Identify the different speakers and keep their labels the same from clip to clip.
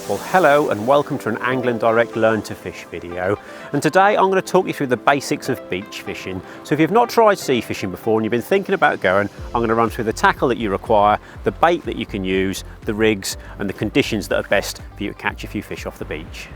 Speaker 1: Well, hello and welcome to an Angling Direct Learn to Fish video. And today I'm going to talk you through the basics of beach fishing. So if you've not tried sea fishing before and you've been thinking about going, I'm going to run through the tackle that you require, the bait that you can use, the rigs and the conditions that are best for you to catch a few fish off the beach.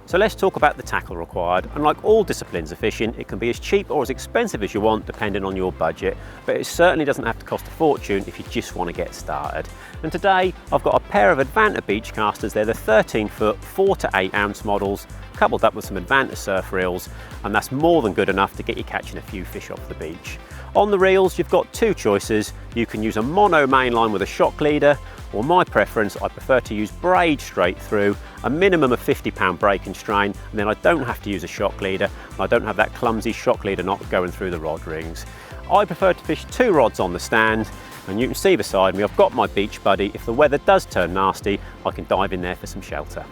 Speaker 1: So let's talk about the tackle required. And like all disciplines of fishing, it can be as cheap or as expensive as you want depending on your budget, but it certainly doesn't have to cost a fortune if you just want to get started. And today I've got a pair of Advanta Beachcasters. They're the 13-foot 4 to 8 ounce models, coupled up with some Advanta surf reels, and that's more than good enough to get you catching a few fish off the beach. On the reels you've got two choices. You can use a mono mainline with a shock leader, or my preference, I prefer to use braid straight through, a minimum of 50-pound break and strain, and then I don't have to use a shock leader, and I don't have that clumsy shock leader knot going through the rod rings. I prefer to fish two rods on the stand, and you can see beside me I've got my beach buddy. If the weather does turn nasty, I can dive in there for some shelter.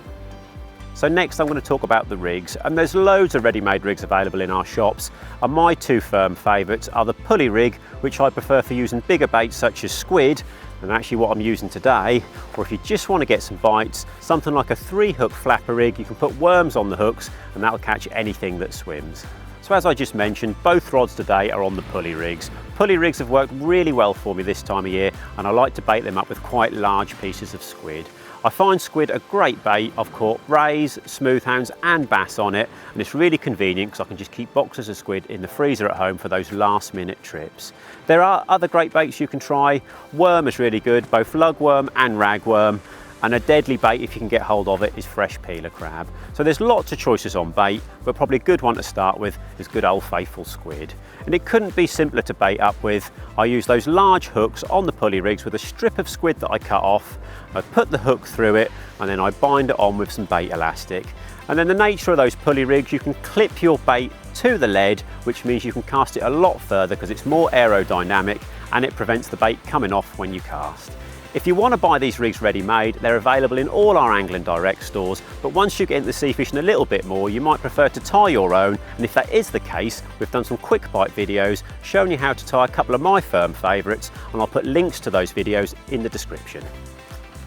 Speaker 1: So next I'm going to talk about the rigs, and there's loads of ready-made rigs available in our shops, and my two firm favourites are the pulley rig, which I prefer for using bigger baits such as squid, and actually what I'm using today, or if you just want to get some bites, something like a 3-hook flapper rig. You can put worms on the hooks and that'll catch anything that swims. So as I just mentioned, both rods today are on the pulley rigs. Pulley rigs have worked really well for me this time of year, and I like to bait them up with quite large pieces of squid. I find squid a great bait. I've caught rays, smoothhounds and bass on it, and it's really convenient because I can just keep boxes of squid in the freezer at home for those last minute trips. There are other great baits you can try. Worm is really good, both lugworm and ragworm, and a deadly bait if you can get hold of it is fresh peeler crab. So there's lots of choices on bait, but probably a good one to start with is good old faithful squid. And it couldn't be simpler to bait up with. I use those large hooks on the pulley rigs with a strip of squid that I cut off. I put the hook through it and then I bind it on with some bait elastic. And then the nature of those pulley rigs, you can clip your bait to the lead, which means you can cast it a lot further because it's more aerodynamic and it prevents the bait coming off when you cast. If you want to buy these rigs ready-made, they're available in all our Angling Direct stores, but once you get into sea fishing a little bit more, you might prefer to tie your own, and if that is the case, we've done some Quickbite videos showing you how to tie a couple of my firm favourites, and I'll put links to those videos in the description.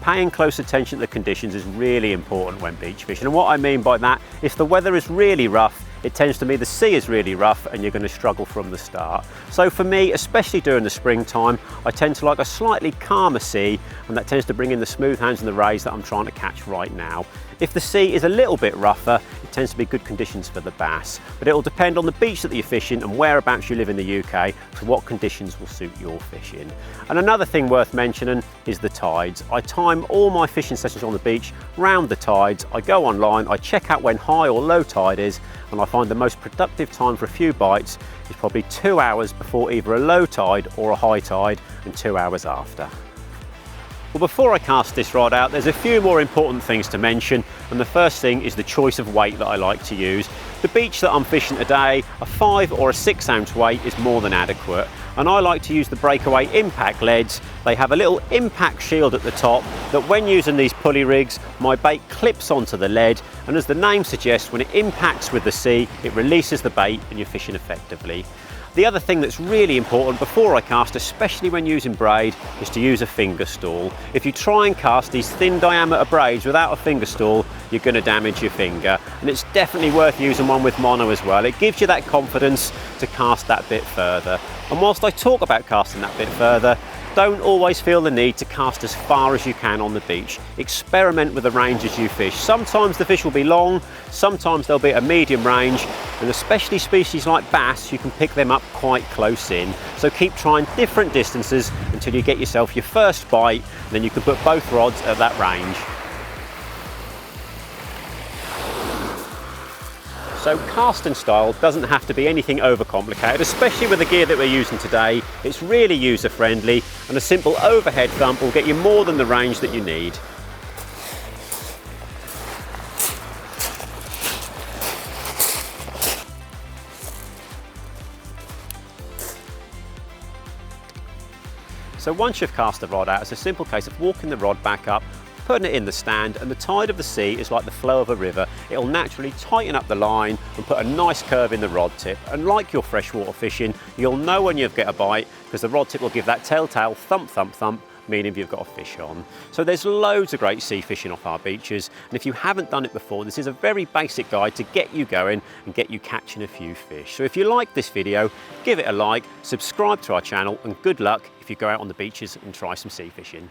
Speaker 1: Paying close attention to the conditions is really important when beach fishing, and what I mean by that, if the weather is really rough, it tends to mean the sea is really rough and you're going to struggle from the start. So for me, especially during the springtime, I tend to like a slightly calmer sea, and that tends to bring in the smoothhounds and the rays that I'm trying to catch right now. If the sea is a little bit rougher, it tends to be good conditions for the bass, but it'll depend on the beach that you're fishing and whereabouts you live in the UK to what conditions will suit your fishing. And another thing worth mentioning is the tides. I time all my fishing sessions on the beach round the tides. I go online, I check out when high or low tide is, and I find the most productive time for a few bites is probably 2 hours before either a low tide or a high tide, and 2 hours after. Well, before I cast this rod out, there's a few more important things to mention, and the first thing is the choice of weight that I like to use. The beach that I'm fishing today, a 5 or a 6 ounce weight is more than adequate, and I like to use the breakaway impact leads. They have a little impact shield at the top that when using these pulley rigs, my bait clips onto the lead, and as the name suggests, when it impacts with the sea, it releases the bait and you're fishing effectively. The other thing that's really important before I cast, especially when using braid, is to use a finger stall. If you try and cast these thin diameter braids without a finger stall, you're going to damage your finger. And it's definitely worth using one with mono as well. It gives you that confidence to cast that bit further. And whilst I talk about casting that bit further, don't always feel the need to cast as far as you can on the beach. Experiment with the ranges you fish. Sometimes the fish will be long, sometimes they'll be at a medium range, and especially species like bass, you can pick them up quite close in. So keep trying different distances until you get yourself your first bite, and then you can put both rods at that range. So casting style doesn't have to be anything overcomplicated, especially with the gear that we're using today. It's really user friendly, and a simple overhead thump will get you more than the range that you need. So once you've cast the rod out, it's a simple case of walking the rod back up, putting it in the stand, and the tide of the sea is like the flow of a river. It'll naturally tighten up the line and put a nice curve in the rod tip. And like your freshwater fishing, you'll know when you get a bite because the rod tip will give that telltale thump, thump, thump meaning you've got a fish on. So there's loads of great sea fishing off our beaches, and if you haven't done it before, this is a very basic guide to get you going and get you catching a few fish. So if you like this video, give it a like, subscribe to our channel, and good luck if you go out on the beaches and try some sea fishing.